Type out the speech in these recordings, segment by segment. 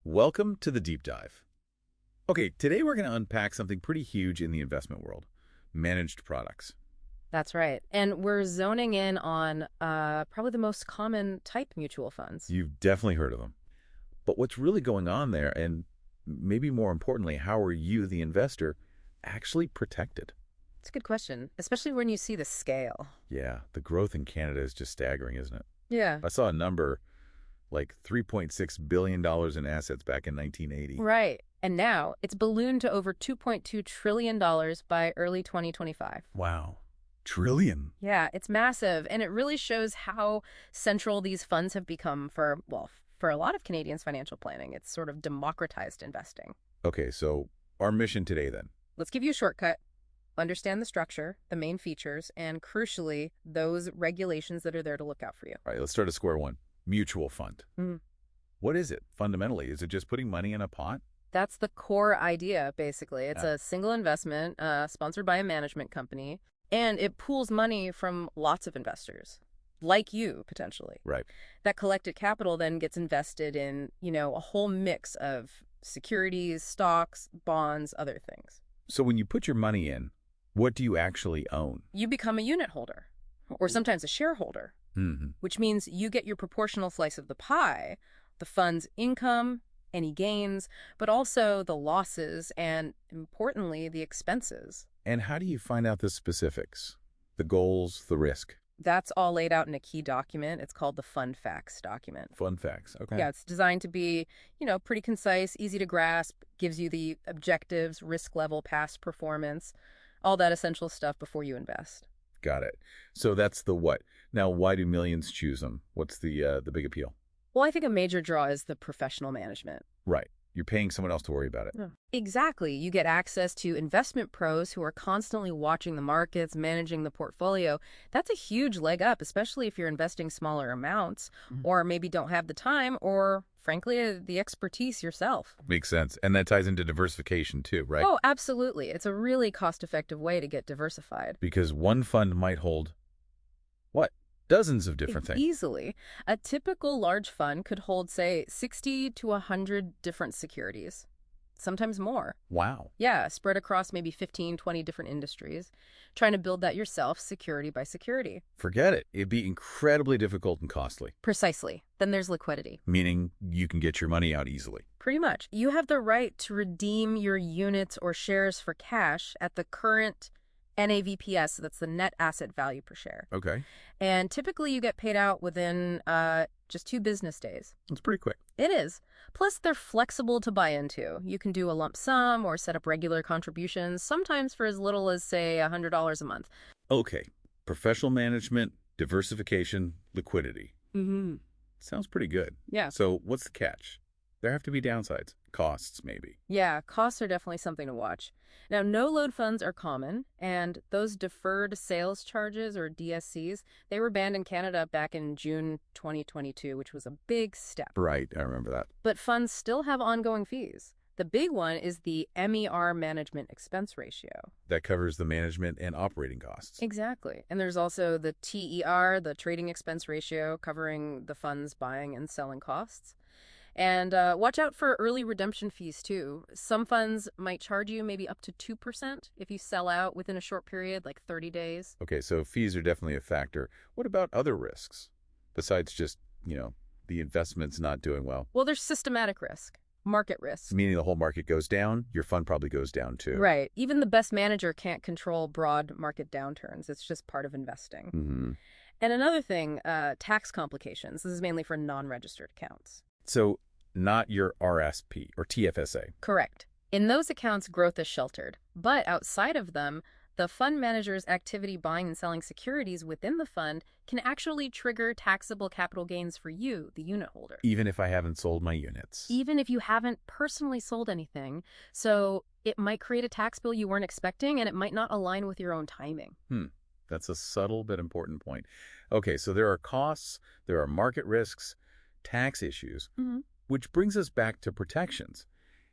Welcome to the deep dive. Okay, today we're going to unpack something pretty huge in the investment world, managed products. That's right. And we're zoning in on probably the most common type mutual funds. You've definitely heard of them. But what's really going on there, and maybe more importantly, how are you, the investor, actually protected? It's a good question, especially when you see the scale. Yeah, the growth in Canada is just staggering, isn't it? Yeah. I saw a number like $3.6 billion in assets back in 1980. Right. And now it's ballooned to over $2.2 trillion by early 2025. Wow. Trillion. Yeah, it's massive. And it really shows how central these funds have become for a lot of Canadians' financial planning. It's sort of democratized investing. Okay, so our mission today then. Let's give you a shortcut. Understand the structure, the main features, and crucially, those regulations that are there to look out for you. All right, let's start at square one. Mutual fund. Mhm. What is it, fundamentally? Is it just putting money in a pot? That's the core idea, basically. It's Ah, a single investment sponsored by a management company, and it pools money from lots of investors, like you, potentially. right. That collected capital then gets invested in, a whole mix of securities, stocks, bonds, other things. So when you put your money in, what do you actually own? You become a unit holder, or sometimes a shareholder, Hmm. which means you get your proportional slice of the pie, the fund's income, any gains, but also the losses and, importantly, the expenses. And how do you find out the specifics? The goals, the risk? That's all laid out in a key document. It's called the Fund Facts document. Fun facts. Okay. Yeah, it's designed to be, pretty concise, easy to grasp, gives you the objectives, risk level, past performance, all that essential stuff before you invest. Got it. So that's the what. Now, why do millions choose them? What's the big appeal? Well, I think a major draw is the professional management. Right. You're paying someone else to worry about it. Yeah. Exactly. You get access to investment pros who are constantly watching the markets, managing the portfolio. That's a huge leg up, especially if you're investing smaller amounts or maybe don't have the time or, frankly, the expertise yourself. Makes sense. And that ties into diversification too, right? Oh, absolutely. It's a really cost-effective way to get diversified. Because one fund might hold, what? Dozens of different things. Easily. A typical large fund could hold, say, 60 to 100 different securities, sometimes more. Wow. Yeah, spread across maybe 15, 20 different industries, trying to build that yourself security by security. Forget it. It'd be incredibly difficult and costly, Precisely. Then there's liquidity. meaning you can get your money out easily. Pretty much. You have the right to redeem your units or shares for cash at the current NAVPS, so that's the net asset value per share. Okay. And typically you get paid out within just 2 business days. That's pretty quick. It is. Plus, they're flexible to buy into. You can do a lump sum or set up regular contributions, sometimes for as little as, say, $100 a month. Okay. Professional management, diversification, liquidity. Mm-hmm. Sounds pretty good. Yeah. So what's the catch? There have to be downsides. Costs, maybe. Yeah, costs are definitely something to watch. Now, no-load funds are common, and those deferred sales charges, or DSCs, they were banned in Canada back in June 2022, which was a big step. Right. I remember that. But funds still have ongoing fees. The big one is the MER management expense ratio. That covers the management and operating costs. Exactly. And there's also the TER, the trading expense ratio, covering the fund's buying and selling costs. And watch out for early redemption fees, too. Some funds might charge you maybe up to 2% if you sell out within a short period, like 30 days. Okay, so fees are definitely a factor. What about other risks? Besides just, the investment's not doing well. Well, there's systematic risk, market risk. Meaning the whole market goes down, your fund probably goes down too. Right. Even the best manager can't control broad market downturns. It's just part of investing. Hmm. And another thing, tax complications. This is mainly for non-registered accounts. So not your RSP or TFSA. Correct. In those accounts, growth is sheltered. But outside of them, the fund manager's activity buying and selling securities within the fund can actually trigger taxable capital gains for you, the unit holder. Even if I haven't sold my units. Even if you haven't personally sold anything. So it might create a tax bill you weren't expecting, and it might not align with your own timing. That's a subtle but important point. Okay, so there are costs, there are market risks, tax issues, which brings us back to protections.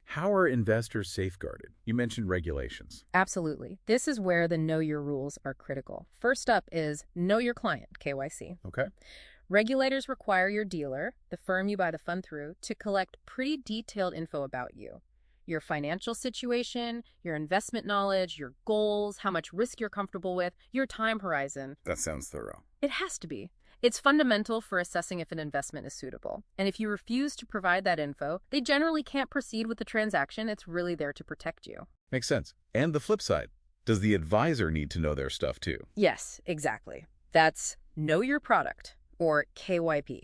How are investors safeguarded? You mentioned regulations. Absolutely. This is where the know your rules are critical. First up is know your client, KYC. Okay. Regulators require your dealer, the firm you buy the fund through, to collect pretty detailed info about you. Your financial situation, your investment knowledge, your goals, how much risk you're comfortable with, your time horizon. That sounds thorough. It has to be. It's fundamental for assessing if an investment is suitable. And if you refuse to provide that info, they generally can't proceed with the transaction. It's really there to protect you. Makes sense. And the flip side, does the advisor need to know their stuff too? Yes, exactly. That's Know Your Product, or KYP.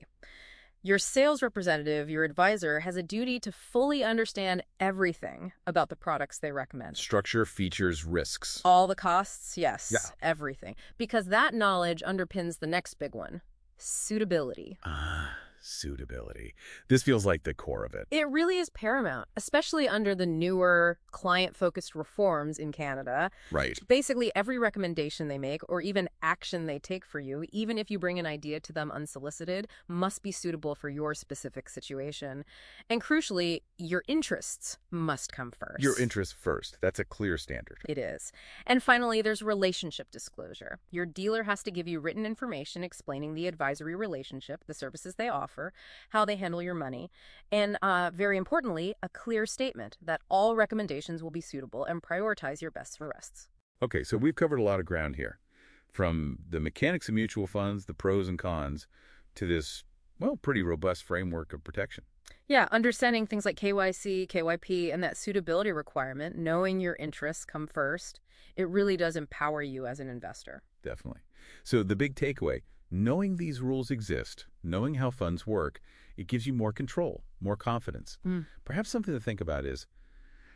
Your sales representative, your advisor, has a duty to fully understand everything about the products they recommend. Structure, features, risks. All the costs, yes, Yeah. everything. Because that knowledge underpins the next big one, suitability. Suitability. This feels like the core of it. It really is paramount, especially under the newer client-focused reforms in Canada. Right. Basically, every recommendation they make or even action they take for you, even if you bring an idea to them unsolicited, must be suitable for your specific situation. And crucially, your interests must come first. Your interests first. That's a clear standard. It is. And finally, there's relationship disclosure. Your dealer has to give you written information explaining the advisory relationship, the services they offer, how they handle your money, and very importantly, a clear statement that all recommendations will be suitable and prioritize your best interests. Okay, so we've covered a lot of ground here. From the mechanics of mutual funds, the pros and cons, to this, well, pretty robust framework of protection. Yeah, understanding things like KYC, KYP, and that suitability requirement, knowing your interests come first, it really does empower you as an investor. Definitely. So the big takeaway, knowing these rules exist, knowing how funds work, it gives you more control, more confidence. Perhaps something to think about is,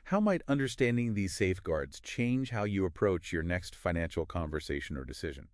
how might understanding these safeguards change how you approach your next financial conversation or decision?